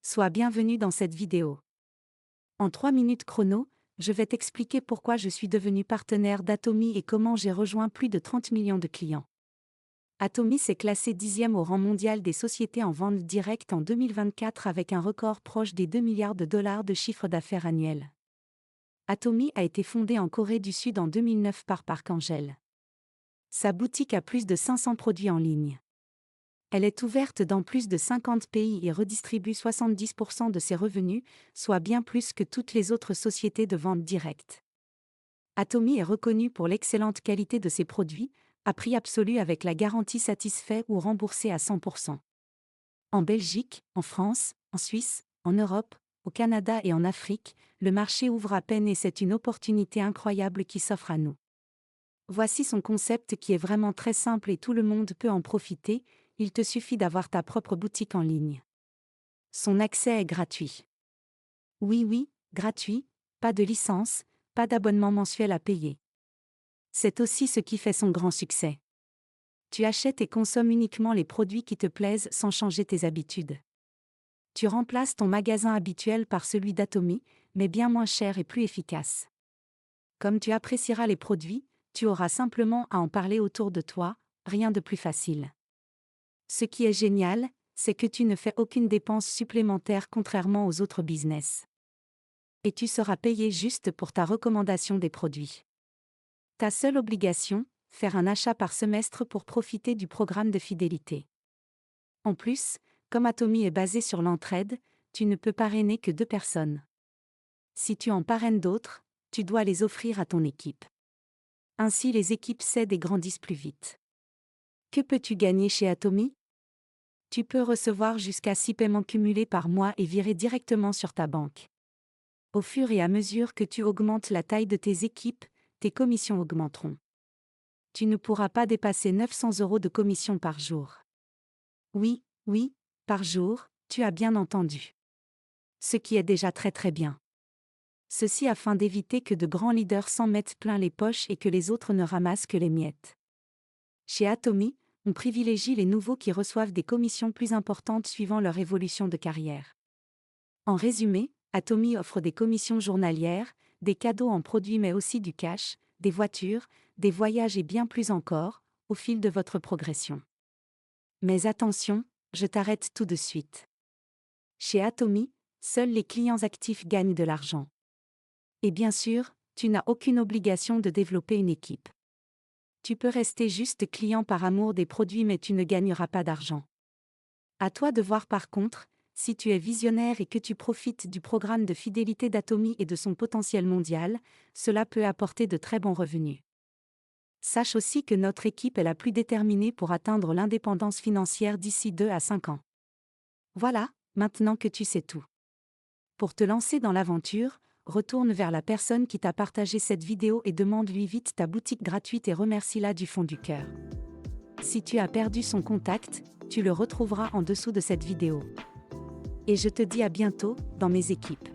Sois bienvenue dans cette vidéo. En 3 minutes chrono, je vais t'expliquer pourquoi je suis devenu partenaire d'Atomy et comment j'ai rejoint plus de 30 millions de clients. Atomy s'est classé 10e au rang mondial des sociétés en vente directe en 2024 avec un record proche des 2 milliards de dollars de chiffre d'affaires annuel. Atomy a été fondée en Corée du Sud en 2009 par Park Angel. Sa boutique a plus de 500 produits en ligne. Elle est ouverte dans plus de 50 pays et redistribue 70% de ses revenus, soit bien plus que toutes les autres sociétés de vente directe. Atomy est reconnue pour l'excellente qualité de ses produits, à prix absolu avec la garantie satisfait ou remboursé à 100%. En Belgique, en France, en Suisse, en Europe, au Canada et en Afrique, le marché ouvre à peine et c'est une opportunité incroyable qui s'offre à nous. Voici son concept qui est vraiment très simple et tout le monde peut en profiter, il te suffit d'avoir ta propre boutique en ligne. Son accès est gratuit. Oui, gratuit, pas de licence, pas d'abonnement mensuel à payer. C'est aussi ce qui fait son grand succès. Tu achètes et consommes uniquement les produits qui te plaisent sans changer tes habitudes. Tu remplaces ton magasin habituel par celui d'Atomy, mais bien moins cher et plus efficace. Comme tu apprécieras les produits, tu auras simplement à en parler autour de toi, rien de plus facile. Ce qui est génial, c'est que tu ne fais aucune dépense supplémentaire contrairement aux autres business. Et tu seras payé juste pour ta recommandation des produits. Ta seule obligation, faire un achat par semestre pour profiter du programme de fidélité. En plus, comme Atomy est basé sur l'entraide, tu ne peux parrainer que 2 personnes. Si tu en parraines d'autres, tu dois les offrir à ton équipe. Ainsi les équipes s'aident et grandissent plus vite. Que peux-tu gagner chez Atomy ? Tu peux recevoir jusqu'à 6 paiements cumulés par mois et virer directement sur ta banque. Au fur et à mesure que tu augmentes la taille de tes équipes, tes commissions augmenteront. Tu ne pourras pas dépasser 900 € de commission par jour. Oui, par jour, tu as bien entendu. Ce qui est déjà très bien. Ceci afin d'éviter que de grands leaders s'en mettent plein les poches et que les autres ne ramassent que les miettes. Chez Atomy, on privilégie les nouveaux qui reçoivent des commissions plus importantes suivant leur évolution de carrière. En résumé, Atomy offre des commissions journalières, des cadeaux en produits mais aussi du cash, des voitures, des voyages et bien plus encore, au fil de votre progression. Mais attention, je t'arrête tout de suite. Chez Atomy, seuls les clients actifs gagnent de l'argent. Et bien sûr, tu n'as aucune obligation de développer une équipe. Tu peux rester juste client par amour des produits mais tu ne gagneras pas d'argent. À toi de voir par contre, si tu es visionnaire et que tu profites du programme de fidélité d'Atomy et de son potentiel mondial, cela peut apporter de très bons revenus. Sache aussi que notre équipe est la plus déterminée pour atteindre l'indépendance financière d'ici 2 à 5 ans. Voilà, maintenant que tu sais tout. Pour te lancer dans l'aventure, retourne vers la personne qui t'a partagé cette vidéo et demande-lui vite ta boutique gratuite et remercie-la du fond du cœur. Si tu as perdu son contact, tu le retrouveras en dessous de cette vidéo. Et je te dis à bientôt, dans mes équipes.